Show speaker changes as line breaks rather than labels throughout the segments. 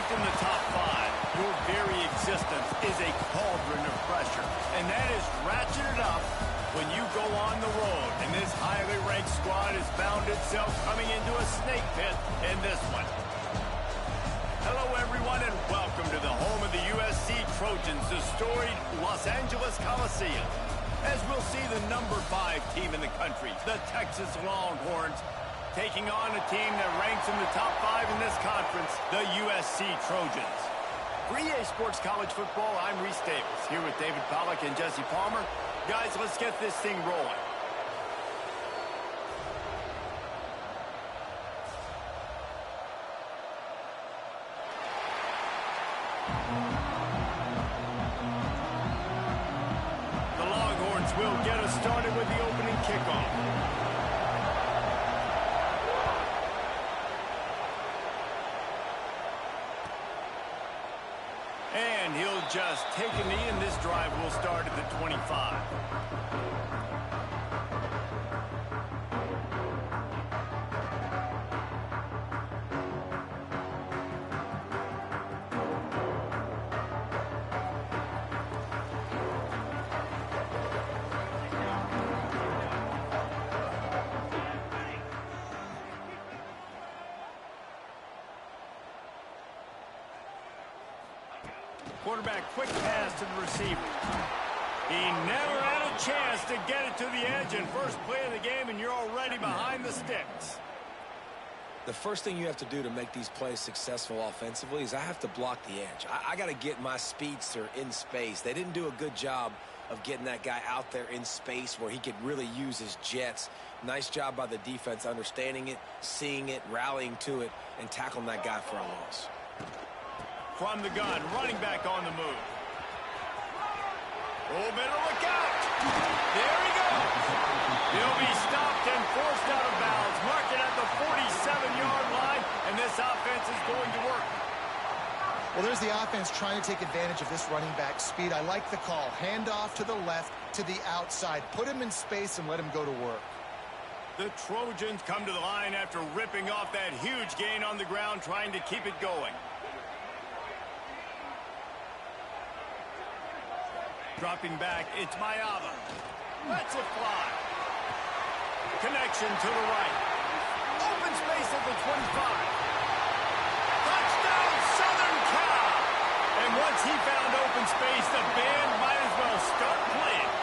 ranked in the top 5, your very existence is a cauldron of pressure. And that is ratcheted up when you go on the road. And this highly ranked squad has found itself coming into a snake pit in this one. Hello, everyone, and welcome to the home of the USC Trojans, the storied Los Angeles Coliseum. As we'll see the number 5 team in the country, the Texas Longhorns, taking on a team that ranks in the top 5 in this conference, the USC Trojans. For EA Sports College Football, I'm Reese Davis, here with David Pollack and Jesse Palmer. Guys, let's get this thing rolling. The Longhorns will get us started with the opening kickoff. And he'll just take a knee, and this drive will start at the 25. Quarterback, quick pass to the receiver. He never had a chance to get it to the edge, and first play of the game, and you're already behind the sticks.
The first thing you have to do to make these plays successful offensively is I have to block the edge. I got to get my speedster in space. They didn't do a good job of getting that guy out there in space where he could really use his jets. Nice job by the defense understanding it, seeing it, rallying to it, and tackling that guy for a loss.
From the gun, running back on the move. Oh, better look out. There he goes. He'll be stopped and forced out of bounds. Mark it at the 47-yard line, and this offense is going to work.
Well, there's the offense trying to take advantage of this running back speed. I like the call. Hand off to the left, to the outside. Put him in space and let him go to work.
The Trojans come to the line after ripping off that huge gain on the ground, trying to keep it going. Dropping back, it's Mayava. That's a fly. Connection to the right. Open space at the 25. Touchdown, Southern Cal! And once he found open space, the band might as well start playing.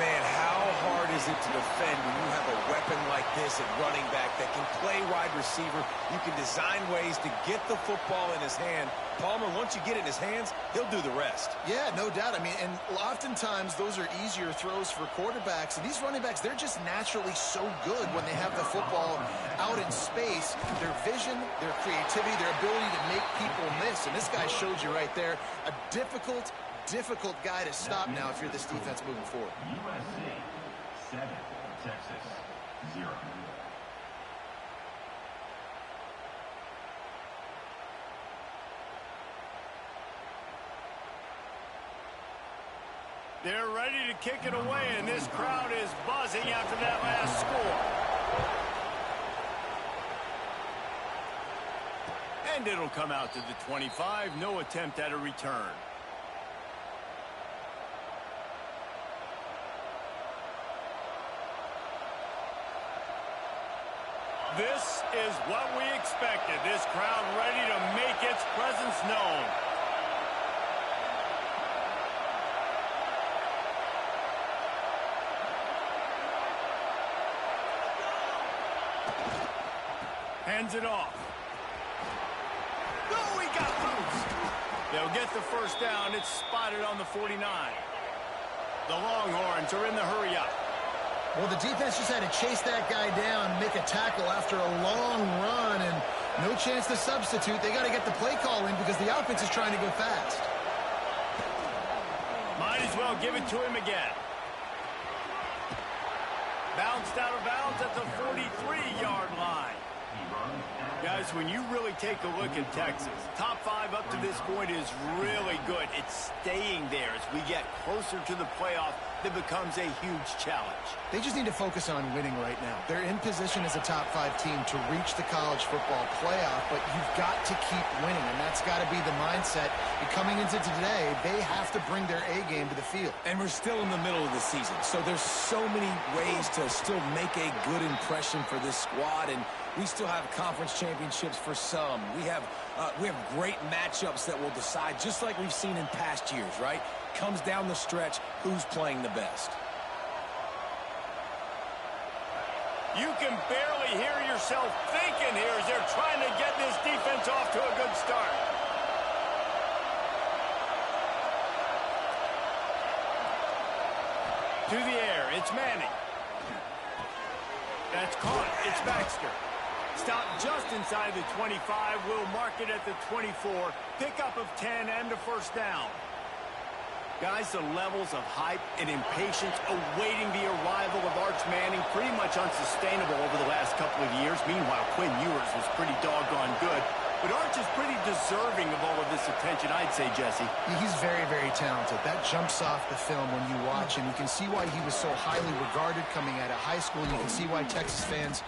Man, how hard is it to defend when you have a weapon like this at running back that can play wide receiver? You can design ways to get the football in his hand. Palmer, once you get it in his hands, he'll do the rest.
Yeah, no doubt. I mean, and oftentimes those are easier throws for quarterbacks. And these running backs, they're just naturally so good when they have the football out in space. Their vision, their creativity, their ability to make people miss. And this guy showed you right there, a difficult guy to stop now if you're this defense moving forward.
USC 7, Texas 0.
They're ready to kick it away, and this crowd is buzzing after that last score. And it'll come out to the 25. No attempt at a return. This is what we expected. This crowd ready to make its presence known. Hands it off. Oh, he got loose. They'll get the first down. It's spotted on the 49. The Longhorns are in the hurry-up.
Well, the defense just had to chase that guy down, make a tackle after a long run, and no chance to substitute. They got to get the play call in because the offense is trying to go fast.
Might as well give it to him again. Bounced out of bounds at the 43-yard line. Guys, when you really take a look at Texas, top 5 up to this point is really good. It's staying there. As we get closer to the playoff, it becomes a huge challenge.
They just need to focus on winning right now. They're in position as a top 5 team to reach the college football playoff, but you've got to keep winning, and that's got to be the mindset. And coming into today, they have to bring their A game to the field.
And we're still in the middle of the season, so there's so many ways to still make a good impression for this squad, and we still have conference championships for some. We have great matchups that will decide, just like we've seen in past years, right? Comes down the stretch, who's playing the best.
You can barely hear yourself thinking here as they're trying to get this defense off to a good start. To the air, it's Manning. That's caught. It's Baxter. Stopped just inside the 25. We'll mark it at the 24. Pickup of 10 and a first down. Guys, the levels of hype and impatience awaiting the arrival of Arch Manning pretty much unsustainable over the last couple of years. Meanwhile, Quinn Ewers was pretty doggone good. But Arch is pretty deserving of all of this attention, I'd say, Jesse.
He's very, very talented. That jumps off the film when you watch him. You can see why he was so highly regarded coming out of high school. You can see why Texas fans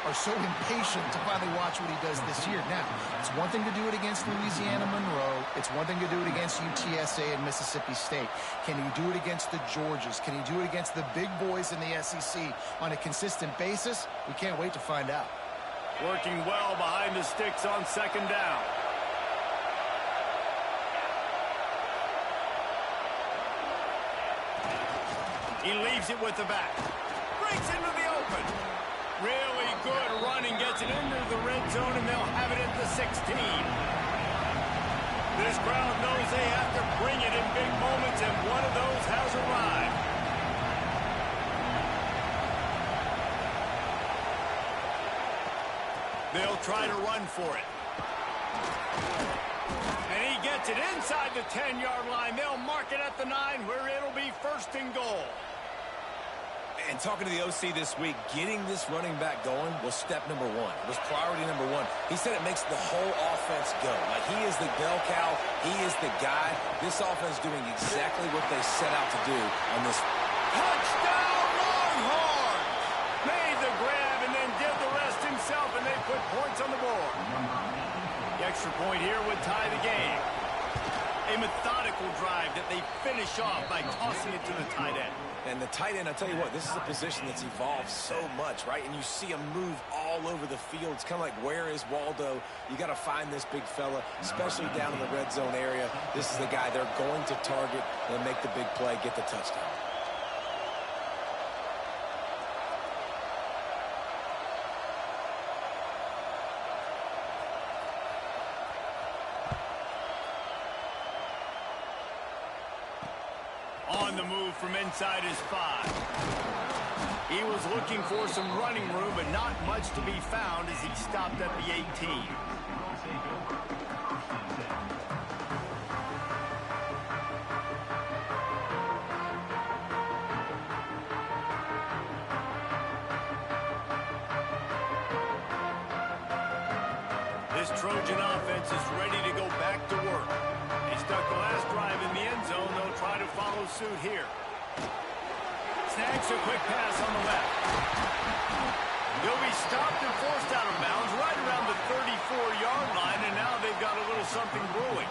are so impatient to finally watch what he does this year. Now, it's one thing to do it against Louisiana Monroe. It's one thing to do it against UTSA and Mississippi State. Can he do it against the Georgias? Can he do it against the big boys in the SEC on a consistent basis? We can't wait to find out.
Working well behind the sticks on second down. He leaves it with the back. Breaks into the open. Really good running, gets it into the red zone, and they'll have it at the 16. This crowd knows they have to bring it in big moments, and one of those has arrived. They'll try to run for it. And he gets it inside the 10-yard line. They'll mark it at the 9, where it'll be first and goal.
And talking to the OC this week, getting this running back going was step number 1. It was priority number 1. He said it makes the whole offense go. Like, he is the bell cow. He is the guy. This offense doing exactly what they set out to do on this.
Touchdown, Longhorns! Made the grab and then did the rest himself, and they put points on the board. The extra point here would tie the game. A methodical drive that they finish off by tossing it to the tight end.
And the tight end, I tell you what, this is a position that's evolved so much, right? And you see him move all over the field. It's kind of like, where is Waldo? You got to find this big fella, especially down in the red zone area. This is the guy they're going to target and make the big play, get the touchdown.
On the move from inside his 5. He was looking for some running room, but not much to be found as he stopped at the 18. This Trojan offense is ready to go back to work. They stuck the last drive in the end zone. They'll try to follow suit here. Snags a quick pass on the left. He'll be stopped and forced out of bounds right around the 34-yard line, and now they've got a little something brewing.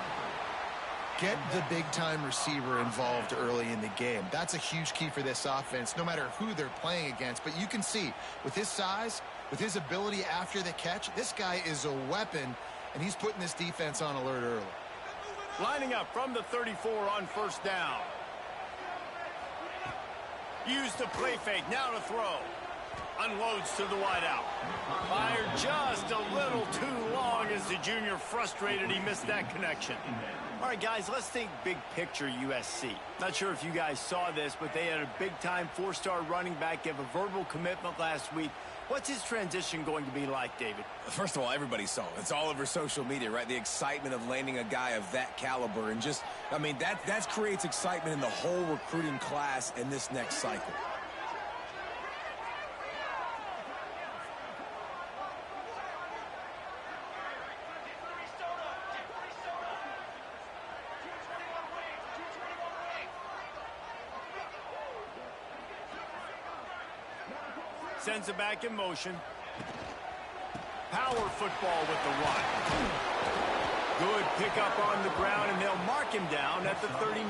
Get the big-time receiver involved early in the game. That's a huge key for this offense, no matter who they're playing against. But you can see, with his size, with his ability after the catch, this guy is a weapon, and he's putting this defense on alert early.
Lining up from the 34 on first down. Used the play fake, now to throw. Unloads to the wideout. Fired just a little too long as the junior frustrated he missed that connection. All right, guys, let's think big picture USC. Not sure if you guys saw this, but they had a big-time 4-star running back give a verbal commitment last week. What's his transition going to be like, David?
First of all, everybody saw it. It's all over social media, right? The excitement of landing a guy of that caliber. And just, I mean, that creates excitement in the whole recruiting class in this next cycle.
Sends it back in motion. Power football with the run. Good pickup on the ground, and they'll mark him down at the 39.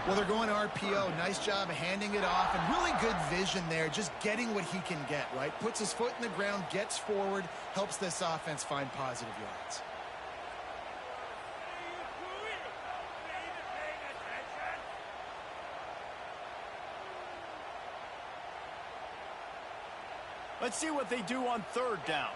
Well, they're going RPO. Nice job handing it off, and really good vision there, just getting what he can get, right? Puts his foot in the ground, gets forward, helps this offense find positive yards.
Let's see what they do on third down.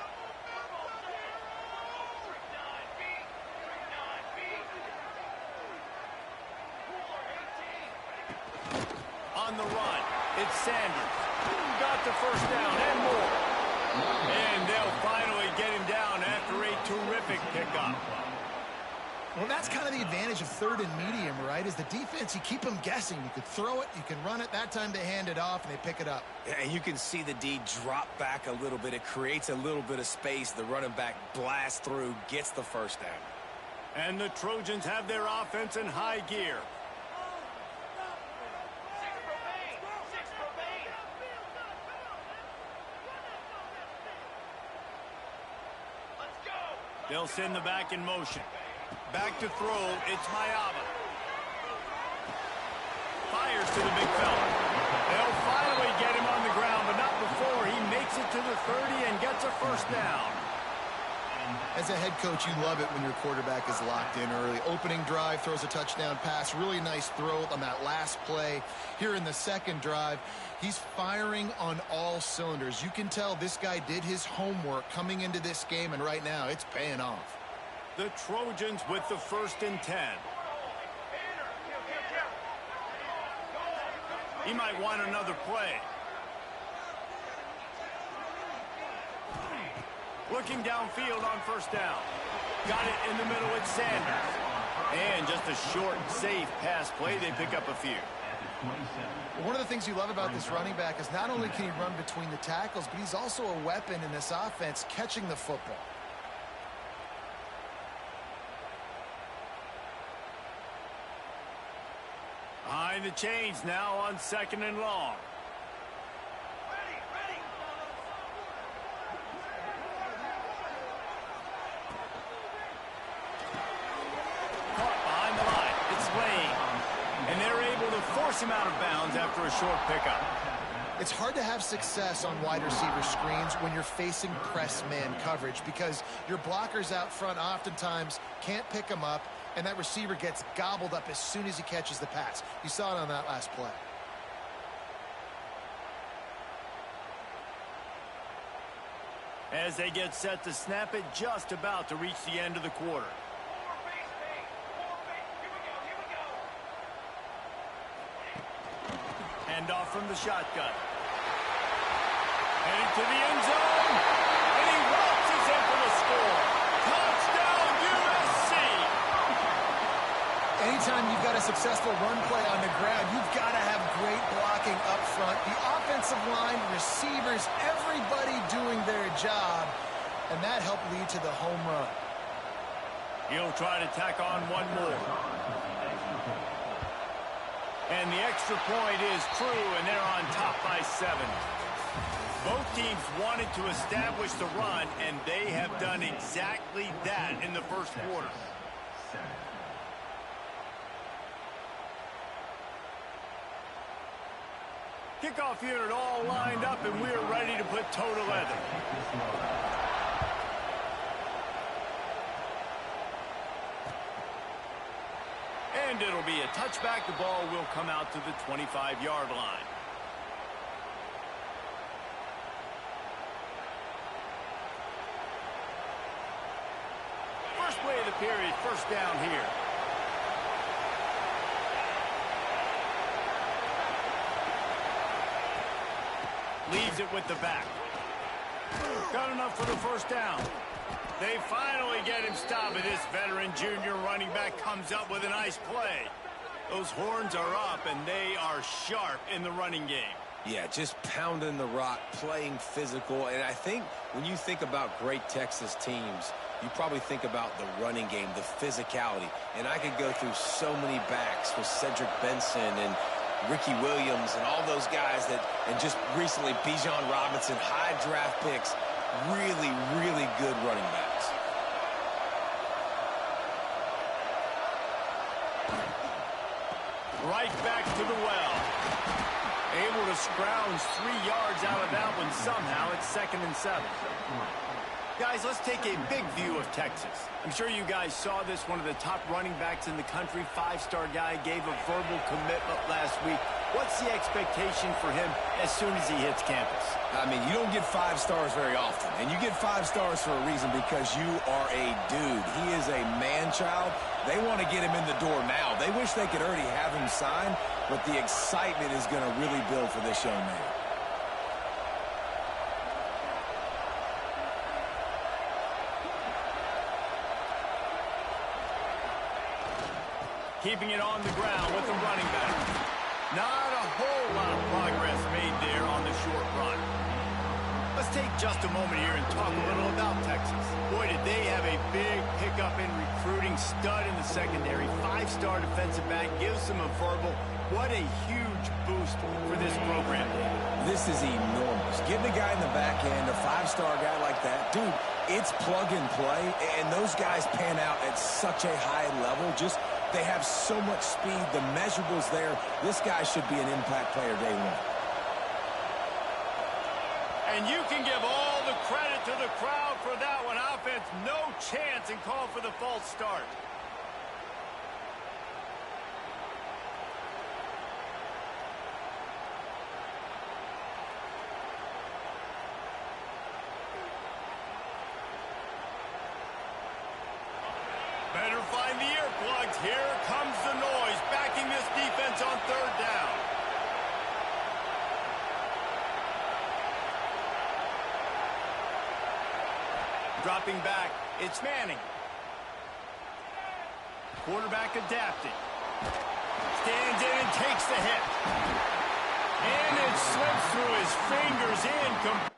On the run, it's Sanders. Got the first down and more. And they'll finally get him down after a terrific pickup.
Well, that's kind of the advantage of third and medium, right? Is the defense, you keep them guessing. You could throw it, you can run it. That time they hand it off, and they pick it up.
Yeah, and you can see the D drop back a little bit. It creates a little bit of space. The running back blasts through, gets the first down.
And the Trojans have their offense in high gear. They'll send the back in motion. Back to throw, it's Mayaba. Fires to the big fella. They'll finally get him on the ground, but not before he makes it to the 30 and gets a first down.
As a head coach, you love it when your quarterback is locked in early. Opening drive, throws a touchdown pass. Really nice throw on that last play. Here in the second drive, he's firing on all cylinders. You can tell this guy did his homework coming into this game, and right now it's paying off.
The Trojans with the 1st and 10. He might want another play. Looking downfield on first down. Got it in the middle with Sanders. And just a short, safe pass play. They pick up a few.
One of the things you love about this running back is not only can he run between the tackles, but he's also a weapon in this offense catching the football.
Behind the chains now on 2nd and long. Caught behind the line. It's Lane. And they're able to force him out of bounds after a short pickup.
It's hard to have success on wide receiver screens when you're facing press man coverage because your blockers out front oftentimes can't pick them up, and that receiver gets gobbled up as soon as he catches the pass. You saw it on that last play.
As they get set to snap it, just about to reach the end of the quarter. Hand off from the shotgun. Heading to the end zone. And he launches in for the score. Touchdown, USC!
Anytime you've got a successful run play on the ground, you've got to have great blocking up front. The offensive line, receivers, everybody doing their job. And that helped lead to the home run.
He'll try to tack on one more. And the extra point is true, and they're on top by 7. Both teams wanted to establish the run, and they have done exactly that in the first quarter. Kickoff unit all lined up, and we're ready to put toe to leather. And it'll be a touchback. The ball will come out to the 25-yard line. First play of the period, first down here. Leaves it with the back. Got enough for the first down. They finally get him stopped, and this veteran junior running back comes up with a nice play. Those horns are up, and they are sharp in the running game.
Yeah, just pounding the rock, playing physical. And I think when you think about great Texas teams, you probably think about the running game, the physicality. And I could go through so many backs with Cedric Benson and Ricky Williams and all those guys and just recently Bijan Robinson, high draft picks, really, really good running backs.
Right back to the well. Able to scrounge 3 yards out of that one somehow. It's 2nd and 7. Guys, let's take a big view of Texas. I'm sure you guys saw this. One of the top running backs in the country, 5-star guy, gave a verbal commitment last week. What's the expectation for him as soon as he hits campus?
I mean, you don't get 5 stars very often, and you get 5 stars for a reason because you are a dude. He is a man-child. They want to get him in the door now. They wish they could already have him signed, but the excitement is going to really build for this young man.
Keeping it on the ground with the running back. Not a whole lot of progress made there on the short run. Let's take just a moment here and talk a little about Texas. Boy, did they have a big pickup in recruiting. Stud in the secondary. 5-star defensive back gives them a verbal. What a huge boost for this program.
This is enormous. Getting a guy in the back end, a 5-star guy like that, dude, it's plug and play, and those guys pan out at such a high level. They have so much speed. The measurables there. This guy should be an impact player day one.
And you can give all the credit to the crowd for that one. Offense, no chance, and call for the false start. Better find the earplugs. Here comes the noise, backing this defense on 3rd down. Dropping back, it's Manning. Quarterback adapting. Stands in and takes the hit. And it slips through his fingers in.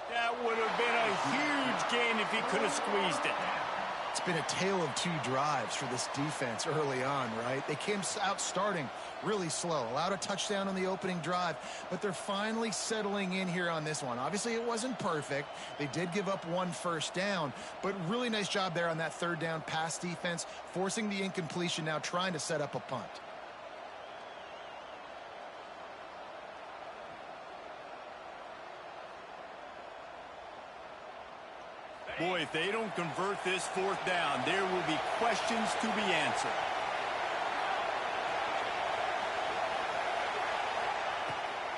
That would have been a huge gain if he could have squeezed it.
It's been a tale of 2 drives for this defense early on, right? They came out starting really slow, allowed a touchdown on the opening drive, but they're finally settling in here on this one. Obviously, it wasn't perfect. They did give up 1 first down, but really nice job there on that 3rd down pass defense, forcing the incompletion, now trying to set up a punt.
Boy, if they don't convert this 4th down, there will be questions to be answered.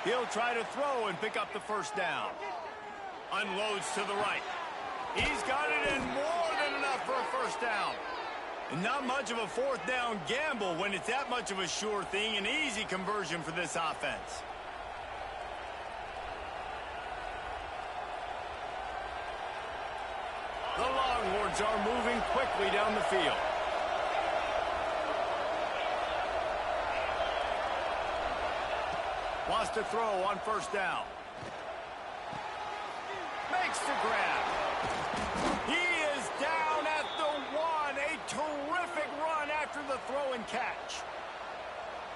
He'll try to throw and pick up the 1st down. Unloads to the right. He's got it in more than enough for a 1st down. And not much of a 4th down gamble when it's that much of a sure thing. An easy conversion for this offense. The Longhorns are moving quickly down the field. Wants to throw on 1st down. Makes the grab. He is down at the 1. A terrific run after the throw and catch.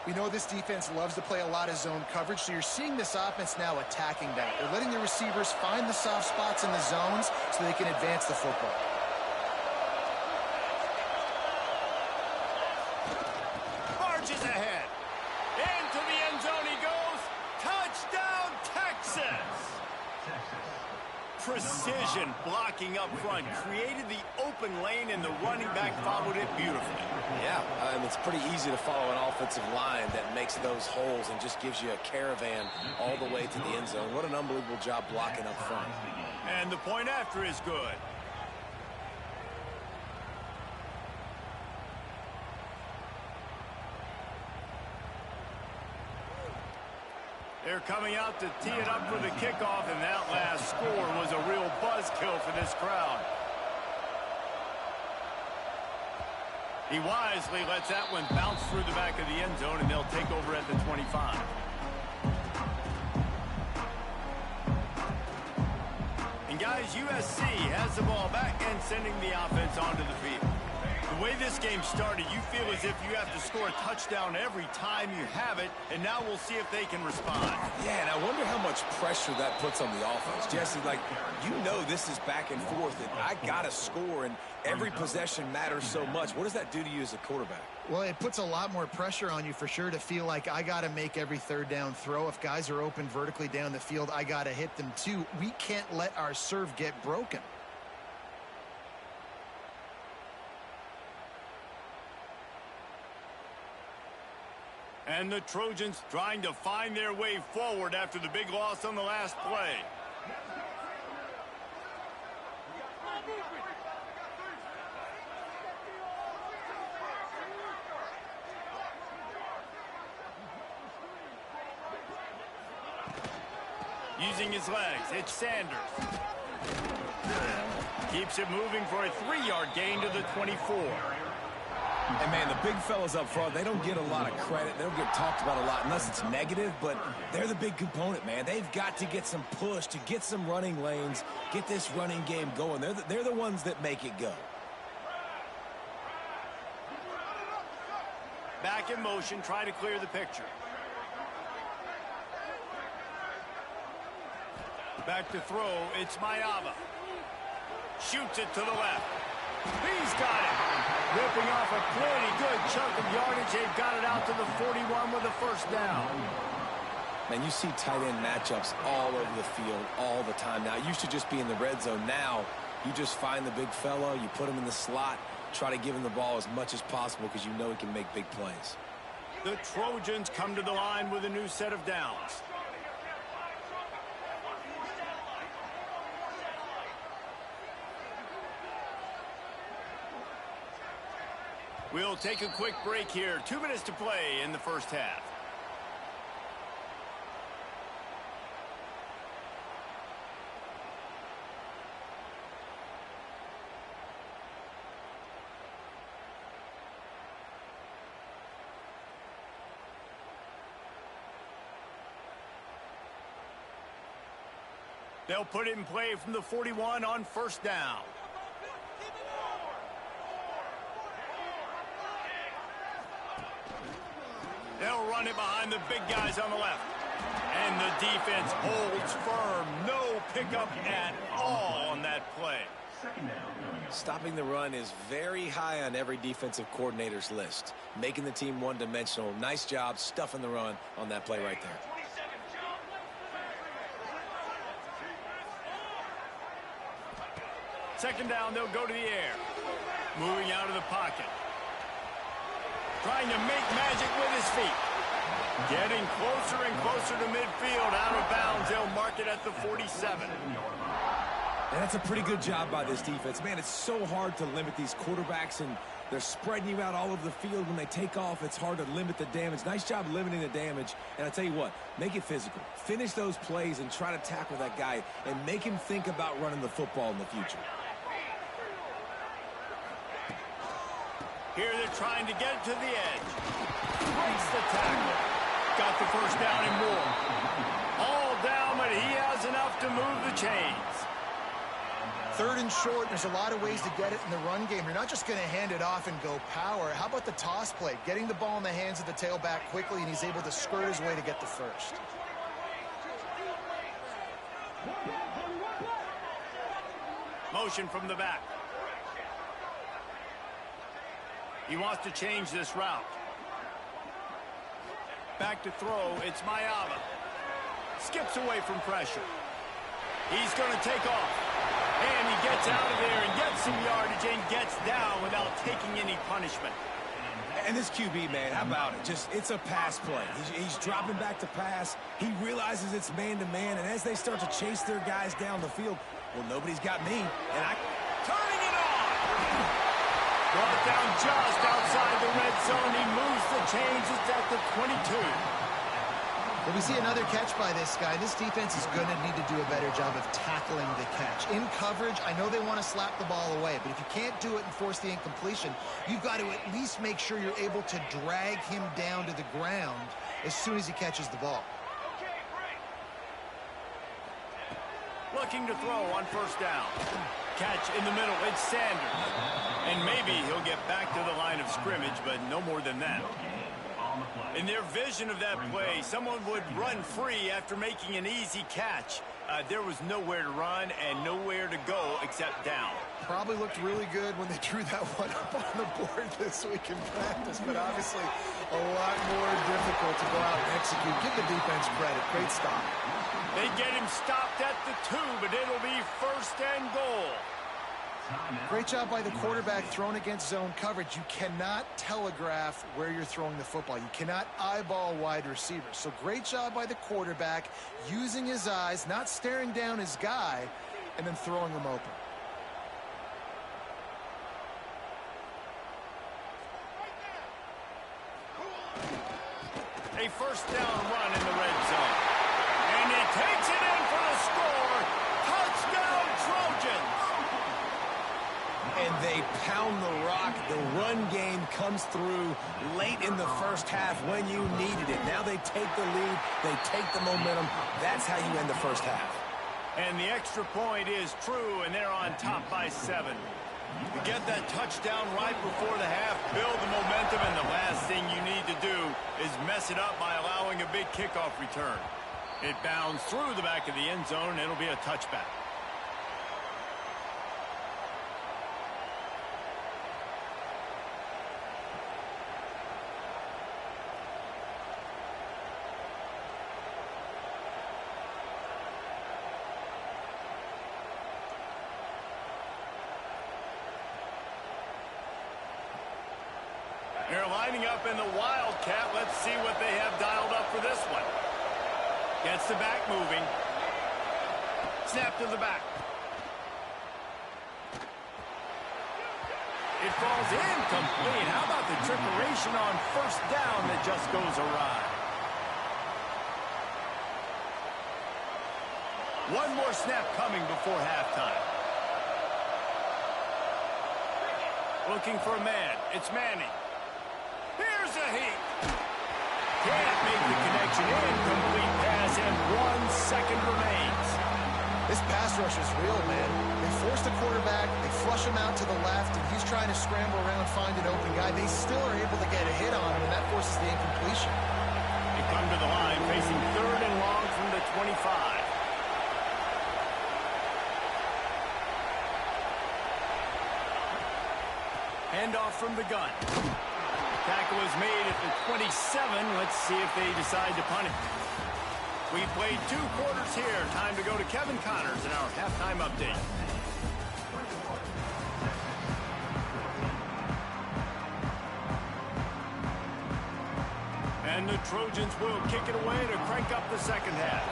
We know this defense loves to play a lot of zone coverage, so you're seeing this offense now attacking that. They're letting the receivers find the soft spots in the zones so they can advance the football.
Marches ahead. Into the end zone he precision blocking up front, created the open lane, and the running back followed it beautifully.
Yeah, and it's pretty easy to follow an offensive line that makes those holes and just gives you a caravan all the way to the end zone. What an unbelievable job blocking up front.
And the point after is good. They're coming out to tee it up for the kickoff, and that last score was a real buzzkill for this crowd. He wisely lets that one bounce through the back of the end zone, and they'll take over at the 25. And guys, USC has the ball back and sending the offense onto the field. The way this game started, you feel as if you have to score a touchdown every time you have it, and now we'll see if they can respond.
Yeah, and I wonder how much pressure that puts on the offense. Jesse, like, you know this is back and forth, and I got to score, and every possession matters so much. What does that do to you as a quarterback?
Well, it puts a lot more pressure on you for sure to feel like I got to make every third down throw. If guys are open vertically down the field, I got to hit them too. We can't let our serve get broken.
And the Trojans trying to find their way forward after the big loss on the last play. Using his legs, it's Sanders. Keeps it moving for a 3-yard gain to the 24.
And, man, the big fellas up front, they don't get a lot of credit. They don't get talked about a lot unless it's negative, but they're the big component, man. They've got to get some push, to get some running lanes, get this running game going. They're the ones that make it go.
Back in motion, try to clear the picture. Back to throw, it's Mayava. Shoots it to the left. He's got it. Ripping off a pretty good chunk of yardage. They've got it out to the 41 with a first down.
Man, you see tight end matchups all over the field all the time now. It used to just be in the red zone. Now you just find the big fella, you put him in the slot, try to give him the ball as much as possible because you know he can make big plays.
The Trojans come to the line with a new set of downs. We'll take a quick break here. 2 minutes to play in the first half. They'll put it in play from the 41 on first down. They'll run it behind the big guys on the left. And the defense holds firm. No pickup at all on that play.
Stopping the run is very high on every defensive coordinator's list. Making the team one-dimensional. Nice job stuffing the run on that play right there.
Second down, they'll go to the air. Moving out of the pocket. Trying to make magic with his feet. Getting closer and closer to midfield. Out of bounds. They'll mark it at the 47.
And that's a pretty good job by this defense. Man, it's so hard to limit these quarterbacks, and they're spreading you out all over the field. When they take off, it's hard to limit the damage. Nice job limiting the damage. And I tell you what, make it physical. Finish those plays and try to tackle that guy and make him think about running the football in the future.
Here they're trying to get it to the edge. Breaks the tackle. Got the first down and more. All down, but he has enough to move the chains.
Third and short, there's a lot of ways to get it in the run game. You're not just going to hand it off and go power. How about the toss play? Getting the ball in the hands of the tailback quickly, and he's able to skirt his way to get the first.
Motion from the back. He wants to change this route. Back to throw, it's Mayava. Skips away from pressure. He's going to take off. And he gets out of there and gets some yardage and gets down without taking any punishment.
And this QB, man, how about it? It's a pass play. He's dropping back to pass. He realizes it's man-to-man, and as they start to chase their guys down the field, well, nobody's got me, and
turning it on! Brought down just outside the red zone. He moves the chains. It's at the 22.
Well, we see another catch by this guy. This defense is going to need to do a better job of tackling the catch. In coverage, I know they want to slap the ball away, but if you can't do it and force the incompletion, you've got to at least make sure you're able to drag him down to the ground as soon as he catches the ball.
Looking to throw on first down. Catch in the middle. It's Sanders. And maybe he'll get back to the line of scrimmage, but no more than that. In their vision of that play, someone would run free after making an easy catch. There was nowhere to run and nowhere to go except down.
Probably looked really good when they drew that one up on the board this week in practice, but obviously a lot more difficult to go out and execute. Give the defense credit. Great stop.
They get him stopped at the 2, but it'll be first and goal.
Great job by the quarterback thrown against zone coverage. You cannot telegraph where you're throwing the football. You cannot eyeball wide receivers. So great job by the quarterback using his eyes, not staring down his guy, and then throwing him open.
A first down run in the red zone. And he takes it in for the score. Touchdown, Trojans.
and they pound the rock. The run game comes through late in the first half when you needed it. Now they take the lead. They take the momentum. That's how you end the first half.
And the extra point is true, and they're on top by 7. You get that touchdown right before the half, build the momentum, and the last thing you need to do is mess it up by allowing a big kickoff return. It bounds through the back of the end zone, and it'll be a touchback. They're lining up in the Wildcat. Let's see what they have dialed up for this one. Gets the back moving. Snap to the back. It falls incomplete. How about the trickeration on first down that just goes awry? One more snap coming before halftime. Looking for a man. It's Manning. Here's a heat. Can't make the connection. Incomplete pass, and 1 second remains.
This pass rush is real, man. They force the quarterback, they flush him out to the left, and he's trying to scramble around, find an open guy. They still are able to get a hit on him, and that forces the incompletion.
They come to the line, facing 3rd and long from the 25. Handoff from the gun. Tackle is made at the 27. Let's see if they decide to punt it. We played 2 quarters here. Time to go to Kevin Connors in our halftime update. And the Trojans will kick it away to crank up the second half.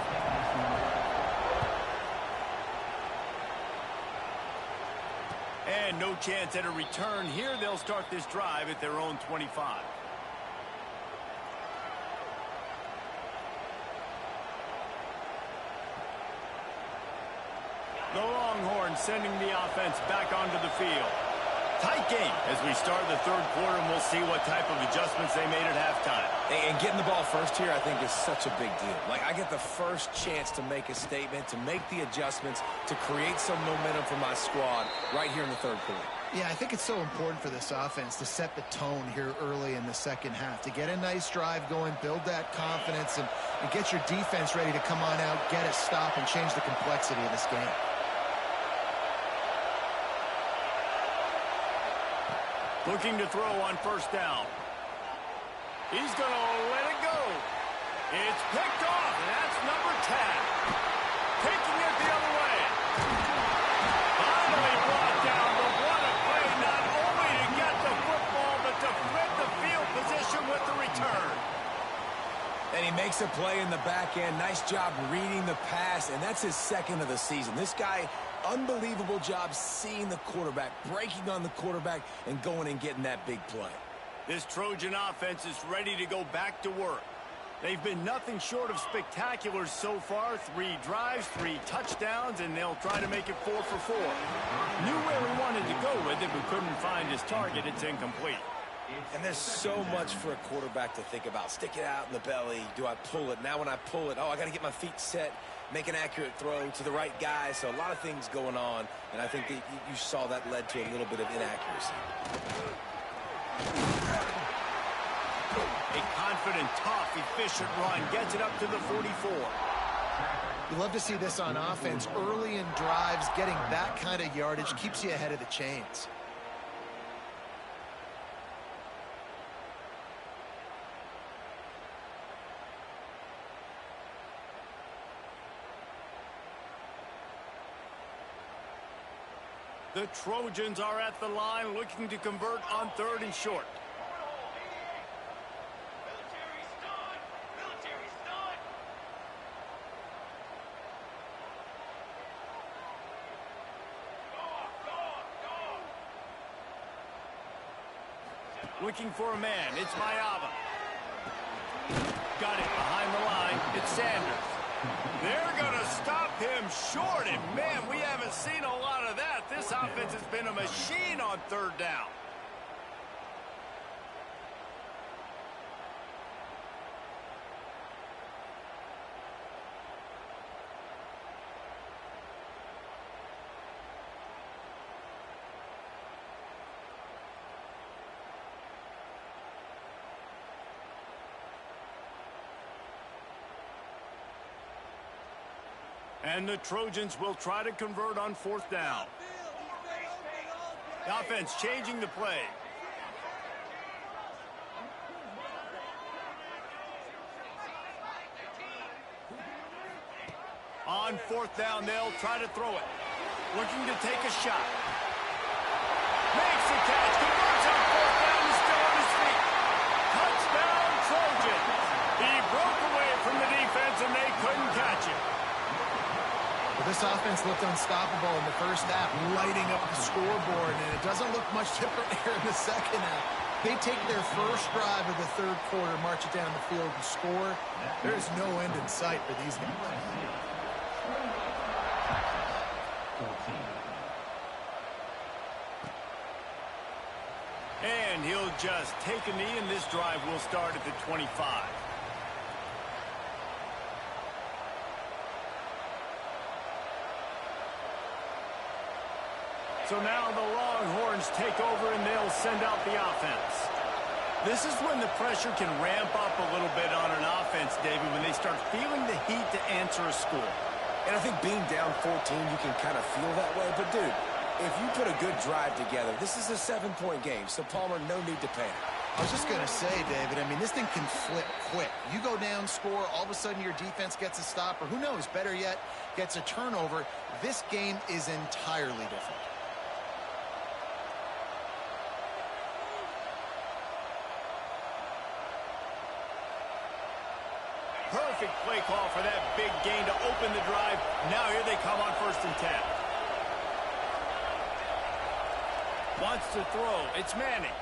And no chance at a return here. They'll start this drive at their own 25. The Longhorns sending the offense back onto the field. Tight game as we start the 3rd quarter, and we'll see what type of adjustments they made at halftime.
And getting the ball first here, I think, is such a big deal. Like, I get the first chance to make a statement, to make the adjustments, to create some momentum for my squad right here in the 3rd quarter.
Yeah, I think it's so important for this offense to set the tone here early in the second half, to get a nice drive going, build that confidence, and get your defense ready to come on out, get a stop, and change the complexity of this game.
Looking to throw on first down. He's going to let it go. It's picked off, and that's number 10. Taking it the other way. return.
And he makes a play in the back end. Nice job reading the pass, and that's his second of the season. This guy, unbelievable job seeing the quarterback, breaking on the quarterback, and going and getting that big play.
This Trojan offense is ready to go back to work. They've been nothing short of spectacular so far. 3 drives, 3 touchdowns, and they'll try to make it 4 for 4. Knew where he wanted to go with it, but couldn't find his target. It's incomplete.
And there's so much for a quarterback to think about. Stick it out in the belly. Do I pull it? Now when I pull it, oh, I got to get my feet set, make an accurate throw to the right guy. So a lot of things going on, and I think that you saw that led to a little bit of inaccuracy.
A confident, tough, efficient run gets it up to the 44.
You love to see this on offense. Early in drives, getting that kind of yardage keeps you ahead of the chains.
The Trojans are at the line looking to convert on 3rd and short. Looking for a man. It's Mayava. Got it behind the line. It's Sanders. They're going to stop him short, and man, we haven't seen a lot of that. This offense has been a machine on 3rd down. And the Trojans will try to convert on 4th down. The offense changing the play. On 4th down, they'll try to throw it. Looking to take a shot. Makes the catch. Converts on 4th down. He's still on his feet. Touchdown, Trojans. He broke away from the defense, and they couldn't catch him.
Well, this offense looked unstoppable in the first half, lighting up the scoreboard, and it doesn't look much different here in the second half. They take their first drive of the 3rd quarter, march it down the field, and score. There's no end in sight for these guys.
And he'll just take a knee, and this drive will start at the 25. So now the Longhorns take over, and they'll send out the offense. This is when the pressure can ramp up a little bit on an offense, David, when they start feeling the heat to answer a score.
And I think being down 14, you can kind of feel that way. But, dude, if you put a good drive together, this is a 7-point game. So, Palmer, no need to panic.
I was just going to say, David, I mean, this thing can flip quick. You go down, score, all of a sudden your defense gets a stop, or who knows, better yet, gets a turnover. This game is entirely different.
Perfect play call for that big gain to open the drive. Now here they come on 1st and 10. Wants to throw. It's Manning.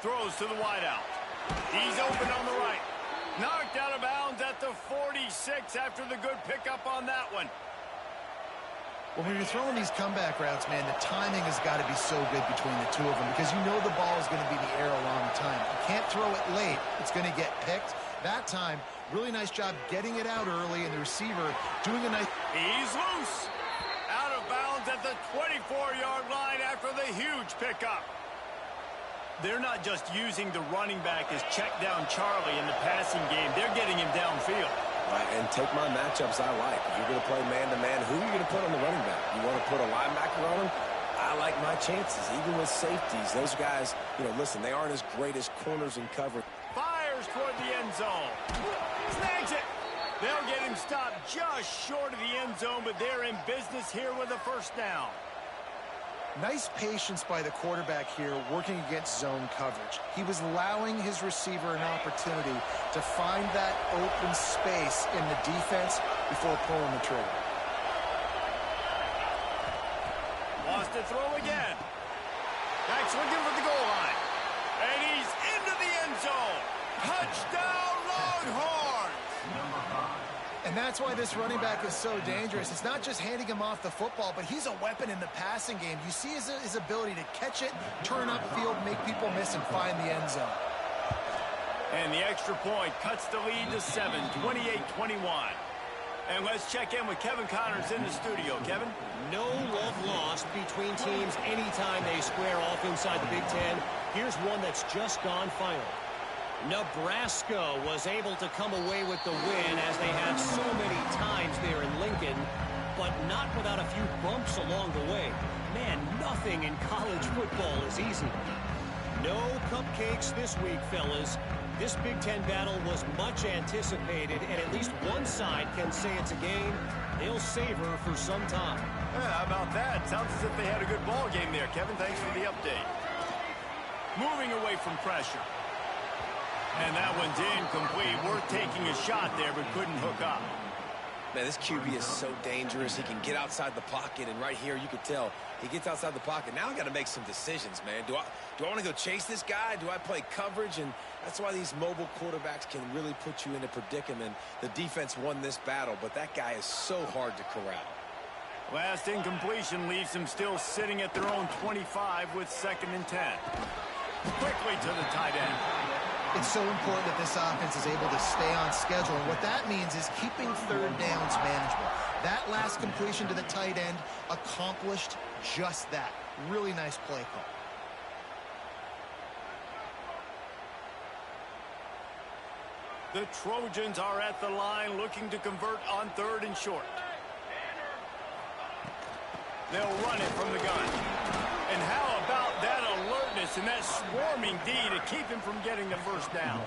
Throws to the wideout. He's open on the right. Knocked out of bounds at the 46 after the good pickup on that one.
Well, when you're throwing these comeback routes, man, the timing has got to be so good between the two of them because you know the ball is going to be in the air a long time. You can't throw it late. It's going to get picked. That time, really nice job getting it out early, and the receiver doing a nice...
He's loose. Out of bounds at the 24-yard line after the huge pickup. They're not just using the running back as check down Charlie in the passing game. They're getting him downfield.
Right, and take my matchups I like. If you're going to play man-to-man, who are you going to put on the running back? You want to put a linebacker on him? I like my chances, even with safeties. Those guys, you know, listen, they aren't as great as corners in cover.
Fires toward the end zone. Snags it. They'll get him stopped just short of the end zone, but they're in business here with a 1st down.
Nice patience by the quarterback here working against zone coverage. He was allowing his receiver an opportunity to find that open space in the defense before pulling the trigger.
Wants to throw again. Back's looking for the goal line. And he's into the end zone. Touchdown, Longhorns!
And that's why this running back is so dangerous. It's not just handing him off the football, but he's a weapon in the passing game. You see his ability to catch it, turn upfield, make people miss, and find the end zone.
And the extra point cuts the lead to 7, 28-21. And let's check in with Kevin Connors in the studio. Kevin?
No love lost between teams anytime they square off inside the Big Ten. Here's one that's just gone final. Nebraska was able to come away with the win as they had so many times there in Lincoln, but not without a few bumps along the way. Man, nothing in college football is easy. No cupcakes this week, fellas. This Big Ten battle was much anticipated, and at least one side can say it's a game they'll savor for some time.
Yeah, how about that? Sounds as if they had a good ball game there, Kevin. Thanks for the update. Moving away from pressure. And that one's incomplete. Worth taking a shot there, but couldn't hook up.
Man, this QB is so dangerous. He can get outside the pocket, and right here you could tell he gets outside the pocket. Now I got to make some decisions, man. Do I want to go chase this guy? Do I play coverage? And that's why these mobile quarterbacks can really put you in a predicament. The defense won this battle, but that guy is so hard to corral.
Last incompletion leaves them still sitting at their own 25 with 2nd and 10. Quickly to the tight end.
It's so important that this offense is able to stay on schedule, and what that means is keeping third downs manageable. That last completion to the tight end accomplished just that. Really nice play call.
The Trojans are at the line looking to convert on 3rd and short. They'll run it from the gun. And how about that alertness and that swarming D to keep him from getting the first down?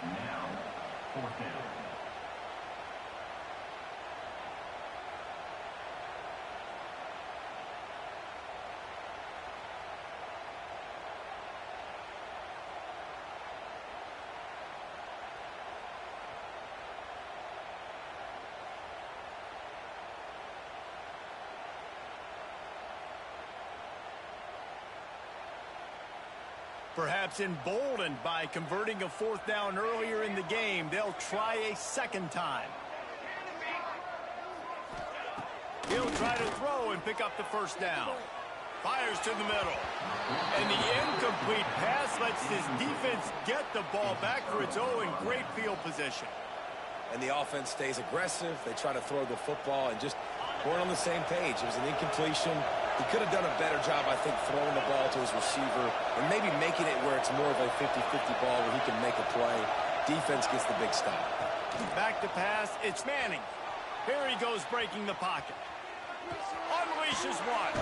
Now, 4th down.
Perhaps emboldened by converting a 4th down earlier in the game, they'll try a 2nd time. He'll try to throw and pick up the first down. Fires to the middle. And the incomplete pass lets his defense get the ball back for its own great field position.
And the offense stays aggressive. They try to throw the football and just weren't on the same page. It was an incompletion. He could have done a better job, I think, throwing the ball to his receiver and maybe making it where it's more of a 50-50 ball where he can make a play. Defense gets the big stop.
Back to pass. It's Manning. Here he goes breaking the pocket. Unleashes one.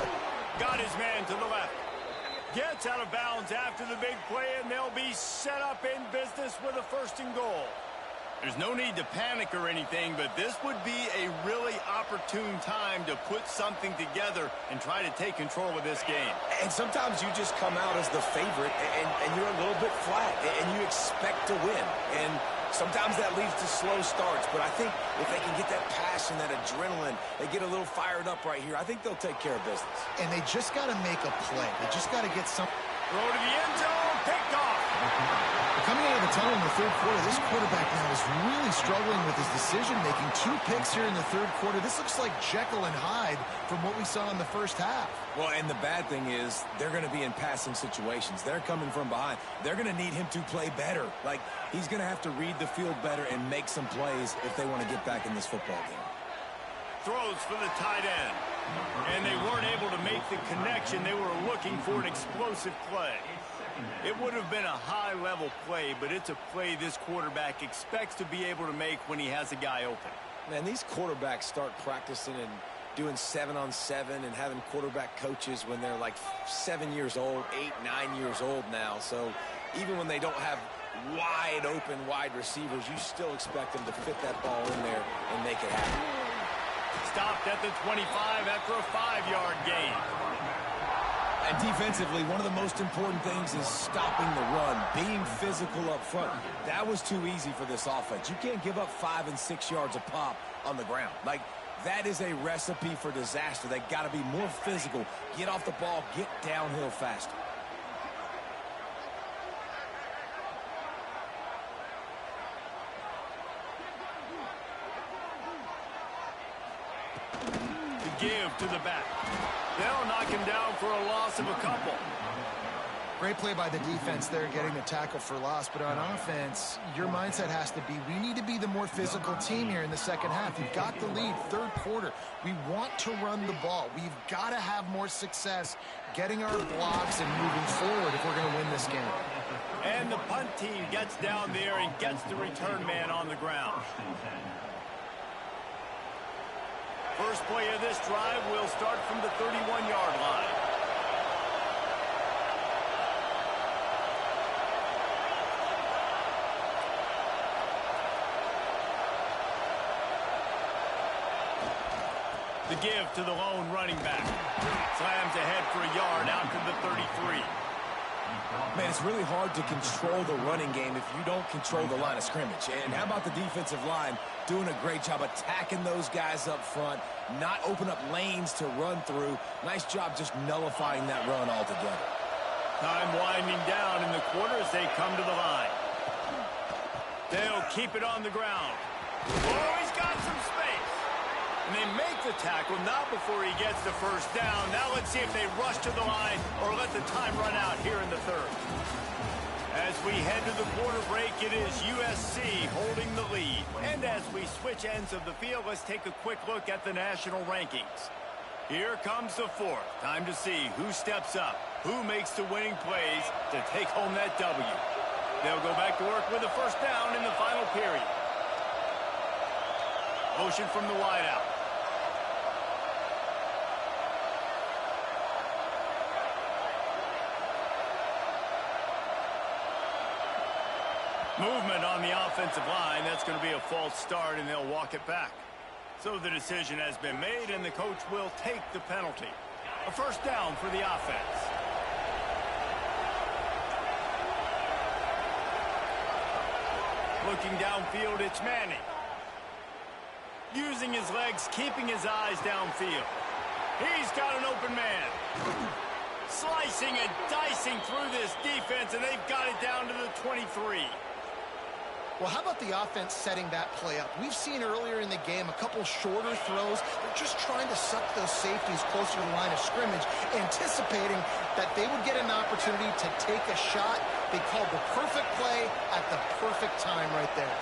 Got his man to the left. Gets out of bounds after the big play, and they'll be set up in business with a 1st and goal. There's no need to panic or anything, but this would be a really opportune time to put something together and try to take control of this game.
And sometimes you just come out as the favorite, and you're a little bit flat, and you expect to win. And sometimes that leads to slow starts, but I think if they can get that passion, that adrenaline, they get a little fired up right here, I think they'll take care of business.
And they just got to make a play. They just got to get some.
Throw to the end zone, picked off.
Coming out of the tunnel in the 3rd quarter, this quarterback now is really struggling with his decision-making. 2 picks here in the 3rd quarter. This looks like Jekyll and Hyde from what we saw in the first half.
Well, and the bad thing is they're going to be in passing situations. They're coming from behind. They're going to need him to play better. Like, he's going to have to read the field better and make some plays if they want to get back in this football game.
Throws for the tight end. And they weren't able to make the connection. They were looking for an explosive play. It would have been a high-level play, but it's a play this quarterback expects to be able to make when he has a guy open.
Man, these quarterbacks start practicing and doing 7-on-7 and having quarterback coaches when they're like 7 years old, 8, 9 years old now. So even when they don't have wide open wide receivers, you still expect them to fit that ball in there and make it happen.
Stopped at the 25 after a 5-yard gain.
And defensively, one of the most important things is stopping the run, being physical up front. That was too easy for this offense. You can't give up 5 and 6 yards a pop on the ground. Like, that is a recipe for disaster. They got to be more physical, get off the ball, get downhill faster.
Give to the back. They'll knock him down for a loss of a couple.
Great play by the defense there, getting the tackle for loss. But on offense, your mindset has to be, we need to be the more physical team here in the second half. You've got the lead, third quarter. We want to run the ball. We've got to have more success getting our blocks and moving forward if we're going to win this game.
And the punt team gets down there and gets the return man on the ground. First play of this drive will start from the 31-yard line. The give to the lone running back. Slams ahead for a yard out to the 33.
Man, it's really hard to control the running game if you don't control the line of scrimmage. And how about the defensive line doing a great job attacking those guys up front, not open up lanes to run through. Nice job just nullifying that run altogether.
Time winding down in the quarter as they come to the line. They'll keep it on the ground. Oh, he's got some space. And they make the tackle, not before he gets the first down. Now let's see if they rush to the line or let the time run out here in the third. As we head to the quarter break, it is USC holding the lead. And as we switch ends of the field, let's take a quick look at the national rankings. Here comes the fourth. Time to see who steps up, who makes the winning plays to take home that W. They'll go back to work with a first down in the final period. Motion from the wideout. Movement on the offensive line. That's going to be a false start, and they'll walk it back. So the decision has been made, and the coach will take the penalty. A first down for the offense. Looking downfield, it's Manning. Using his legs, keeping his eyes downfield. He's got an open man. Slicing and dicing through this defense, and they've got it down to the 23.
Well, how about the offense setting that play up? We've seen earlier in the game a couple shorter throws. They're just trying to suck those safeties closer to the line of scrimmage, anticipating that they would get an opportunity to take a shot. They called the perfect play at the perfect time right there.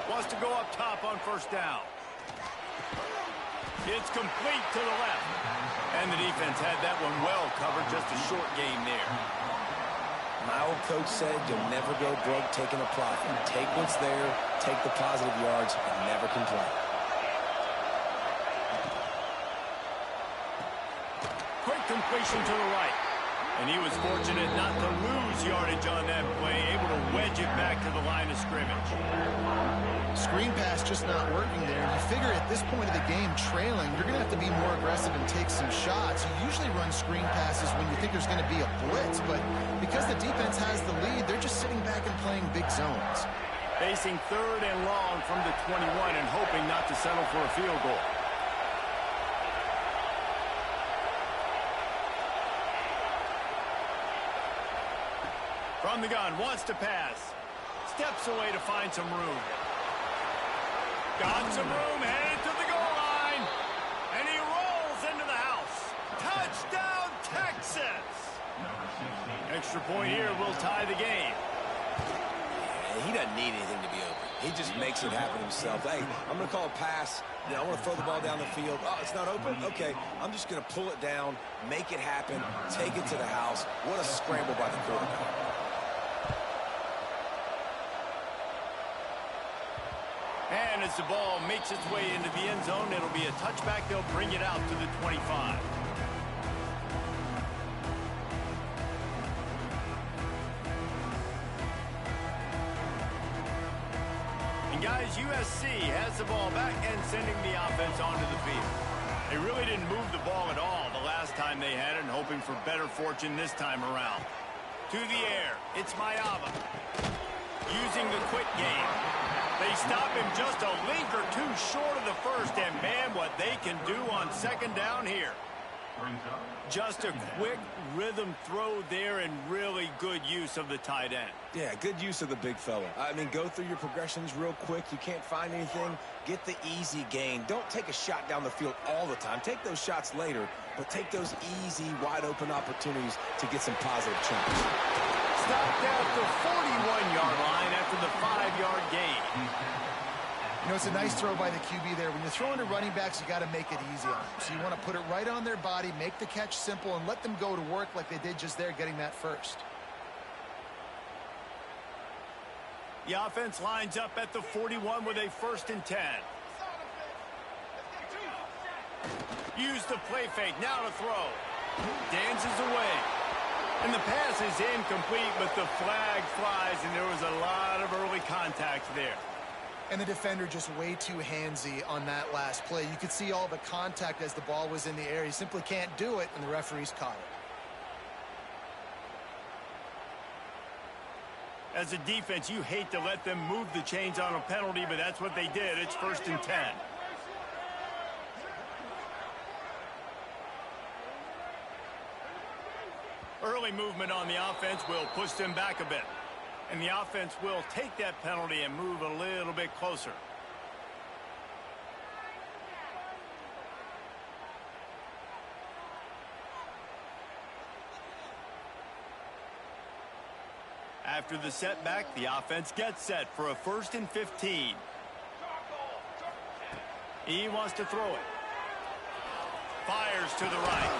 Wants to go up top on first down. It's complete to the left. And the defense had that one well covered, just a short gain there.
My old coach said you'll never go broke taking a profit. Take what's there, take the positive yards, and never complain.
Quick completion to the right. And he was fortunate not to lose yardage on that play, able to wedge it back to the line of scrimmage.
Screen pass just not working there. You figure at this point of the game, trailing, you're going to have to be more aggressive and take some shots. You usually run screen passes when you think there's going to be a blitz, but because the defense has the lead, they're just sitting back and playing big zones.
Facing third and long from the 21 and hoping not to settle for a field goal. From the gun, wants to pass. Steps away to find some room. Got some room, headed to the goal line. And he rolls into the house. Touchdown, Texas! Extra point here will tie the game.
Yeah, he doesn't need anything to be open. He just makes it happen himself. Hey, I'm going to call a pass. You know, I want to throw the ball down the field. Oh, it's not open? Okay, I'm just going to pull it down, make it happen, take it to the house. What a scramble by the quarterback.
And as the ball makes its way into the end zone, it'll be a touchback. They'll bring it out to the 25. And guys, USC has the ball back and sending the offense onto the field. They really didn't move the ball at all the last time they had it and hoping for better fortune this time around. To the air, it's Mayava. Using the quick game. They stop him just a link or two short of the first, and man, what they can do on second down here. Just a quick rhythm throw there and really good use of the tight end.
Yeah, good use of the big fella. I mean, go through your progressions real quick. You can't find anything, get the easy gain. Don't take a shot down the field all the time. Take those shots later, but take those easy, wide-open opportunities to get some positive chunks.
Stopped at the 41-yard line after the 5-yard gain.
You know, it's a nice throw by the QB there. When you're throwing to running backs, you got to make it easy on them. So you want to put it right on their body, make the catch simple, and let them go to work like they did just there, getting that first.
The offense lines up at the 41 with a 1st and 10. Use the play fake, now to throw. Dances away. And the pass is incomplete, but the flag flies, and there was a lot of early contact there.
And the defender just way too handsy on that last play. You could see all the contact as the ball was in the air. He simply can't do it, and the referees caught it.
As a defense, you hate to let them move the chains on a penalty, but that's what they did. It's 1st and 10. Early movement on the offense will push them back a bit. And the offense will take that penalty and move a little bit closer. After the setback, the offense gets set for a 1st and 15. He wants to throw it. Fires to the right.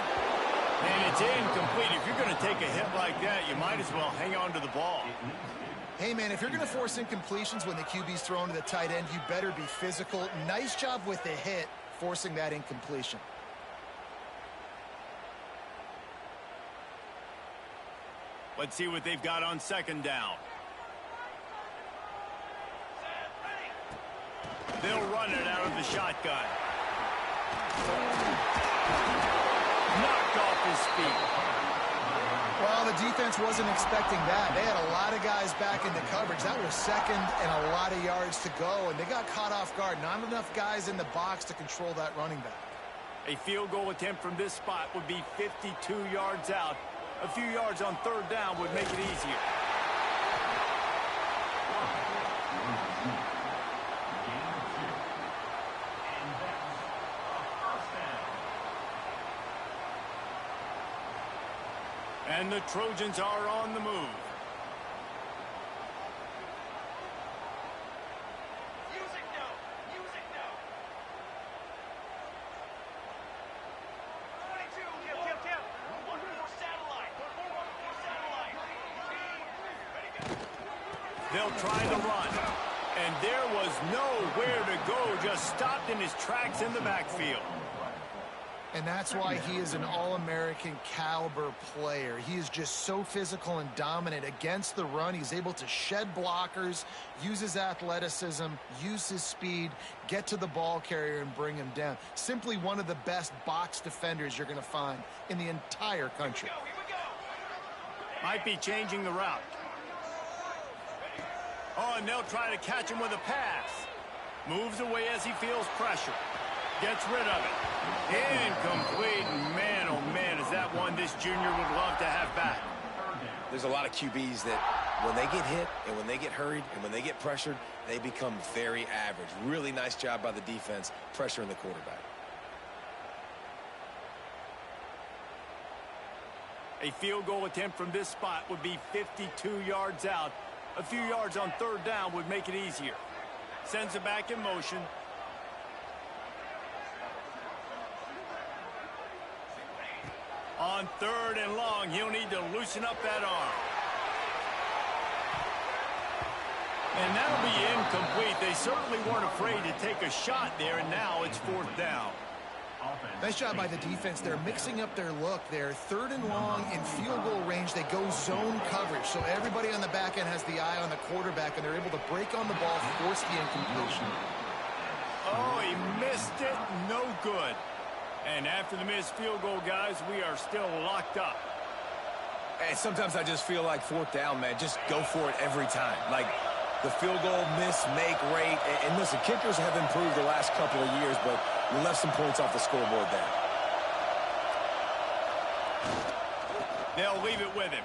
And it's incomplete. If you're going to take a hit like that, you might as well hang on to the ball.
Hey, man, if you're going to force incompletions when the QB's thrown to the tight end, you better be physical. Nice job with the hit, forcing that incompletion.
Let's see what they've got on 2nd down. They'll run it out of the shotgun. Knocked off his feet.
Well, the defense wasn't expecting that. They had a lot of guys back into coverage. That was 2nd and a lot of yards to go, and they got caught off guard. Not enough guys in the box to control that running back.
A field goal attempt from this spot would be 52 yards out. A few yards on 3rd down would make it easier. And the Trojans are on the move.
Music now. Music now. 22. Tip. 1 more satellite. 1 more satellite. Ready, go.
They'll try the run. And there was nowhere to go. Just stopped in his tracks in the backfield.
And that's why he is an All-American caliber player. He is just so physical and dominant against the run. He's able to shed blockers, use his athleticism, use his speed, get to the ball carrier and bring him down. Simply one of the best box defenders you're going to find in the entire country.
Here we go.
Might be changing the route. Oh, and they'll try to catch him with a pass. Moves away as he feels pressure. Gets rid of it. Incomplete. Man, oh man, is that one this junior would love to have back.
There's a lot of QBs that when they get hit and when they get hurried and when they get pressured, they become very average. Really nice job by the defense pressuring the quarterback.
A field goal attempt from this spot would be 52 yards out. A few yards on 3rd down would make it easier. Sends it back in motion. On 3rd and long, he'll need to loosen up that arm. And that'll be incomplete. They certainly weren't afraid to take a shot there, and now it's 4th down.
Nice job by the defense. They're mixing up their look there. 3rd and long in field goal range. They go zone coverage. So everybody on the back end has the eye on the quarterback, and they're able to break on the ball, force the incompletion.
Oh, he missed it. No good. And after the missed field goal, guys, we are still locked up.
And sometimes I just feel like fourth down, man, just go for it every time. Like the field goal miss-make rate. And listen, kickers have improved the last couple of years, but we left some points off the scoreboard there.
They'll leave it with him.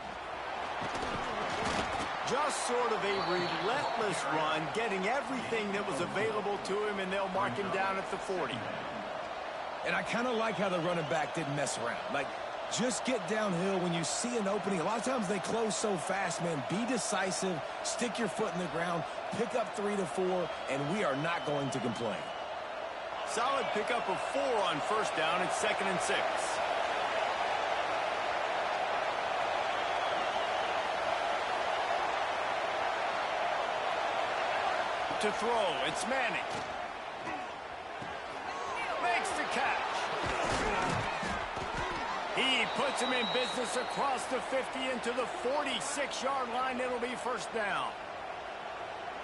Just sort of a relentless run, getting everything that was available to him, and they'll mark him down at the 40.
And I kind of like how the running back didn't mess around. Like, just get downhill when you see an opening. A lot of times they close so fast, man. Be decisive, stick your foot in the ground, pick up 3 to 4, and we are not going to complain.
Solid pickup of 4 on first down. It's 2nd and 6. To throw, it's Manning. Makes the catch. He puts him in business across the 50 into the 46-yard line. It'll be first down.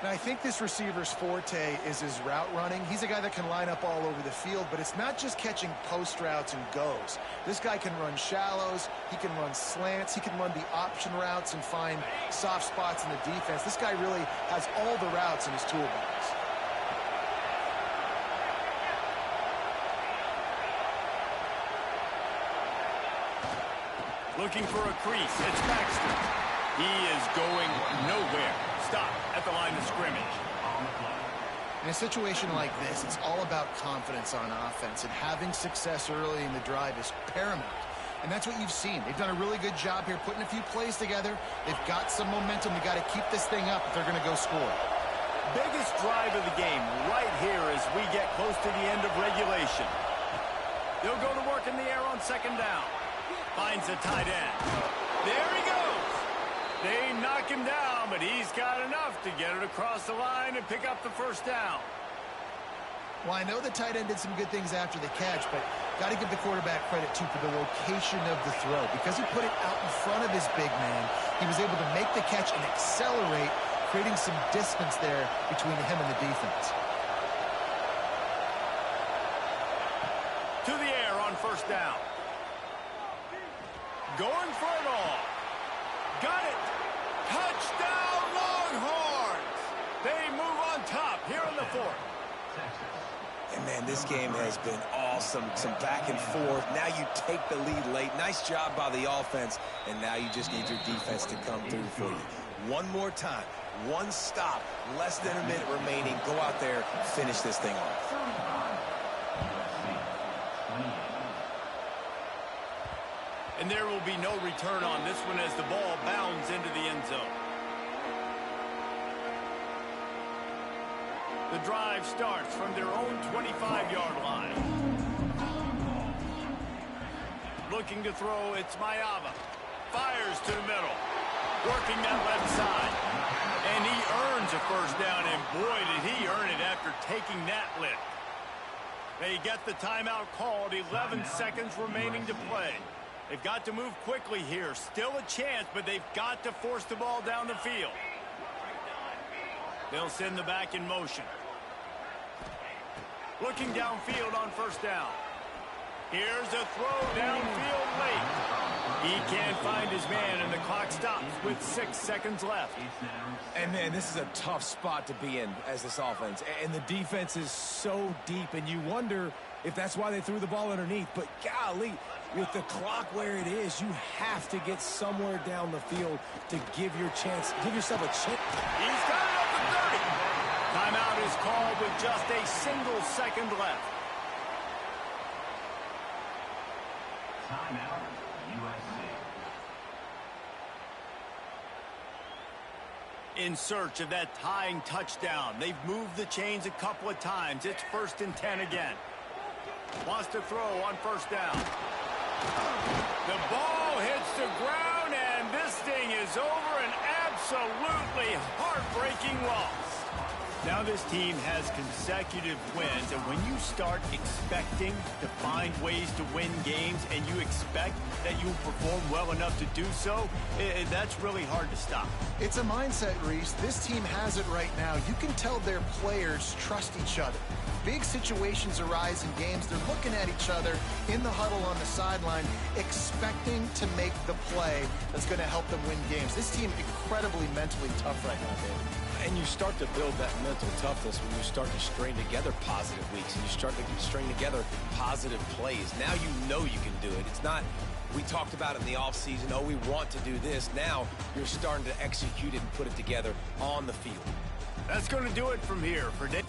Now, I think this receiver's forte is his route running. He's a guy that can line up all over the field, but it's not just catching post routes and goes. This guy can run shallows, he can run slants, he can run the option routes and find soft spots in the defense. This guy really has all the routes in his toolbox.
Looking for a crease, it's Baxter. He is going nowhere. Stop at the line of scrimmage.
In a situation like this, it's all about confidence on offense, and having success early in the drive is paramount. And that's what you've seen. They've done a really good job here putting a few plays together. They've got some momentum. They've got to keep this thing up if they're going to go score.
Biggest drive of the game right here as we get close to the end of regulation. They'll go to work in the air on second down. Finds a tight end. There he goes. They knock him down, but he's got enough to get it across the line and pick up the first down.
Well, I know the tight end did some good things after the catch, but got to give the quarterback credit, too, for the location of the throw. Because he put it out in front of his big man, he was able to make the catch and accelerate, creating some distance there between him and the defense.
To the air on first down. Going for it all. Got it. Touchdown, Longhorns. They move on top here in the 4th.
And, man, this game has been awesome. Some back and forth. Now you take the lead late. Nice job by the offense. And now you just need your defense to come through for you. One more time. One stop. Less than a minute remaining. Go out there. Finish this thing off.
And there will be no return on this one as the ball bounds into the end zone. The drive starts from their own 25-yard line. Looking to throw, it's Mayava. Fires to the middle. Working that left side. And he earns a first down, and boy, did he earn it after taking that lift. They get the timeout called, 11 seconds remaining to play. They've got to move quickly here. Still a chance, but they've got to force the ball down the field. They'll send the back in motion. Looking downfield on first down. Here's a throw downfield late. He can't find his man, and the clock stops with 6 seconds left.
And, man, this is a tough spot to be in as this offense. And the defense is so deep, and you wonder if that's why they threw the ball underneath. But, golly, with the clock where it is, you have to get somewhere down the field to give yourself a chance.
He's got it up to 30. Timeout is called with just a single second left.
Timeout, USC.
In search of that tying touchdown. They've moved the chains a couple of times. It's 1st and 10 again. Wants to throw on first down. The ball hits the ground, and this thing is over. An absolutely heartbreaking loss. Now this team has consecutive wins, and when you start expecting to find ways to win games and you expect that you'll perform well enough to do so, that's really hard to stop.
It's a mindset, Reese. This team has it right now. You can tell their players trust each other. big situations arise in games, they're looking at each other in the huddle on the sideline, expecting to make the play that's going to help them win games. This team incredibly mentally tough right now, David.
And you start to build that mental toughness when you start to string together positive weeks and you start to string together positive plays. Now you know you can do it. It's not, we talked about it in the offseason, oh, we want to do this. Now you're starting to execute it and put it together on the field.
That's going to do it from here for Dave.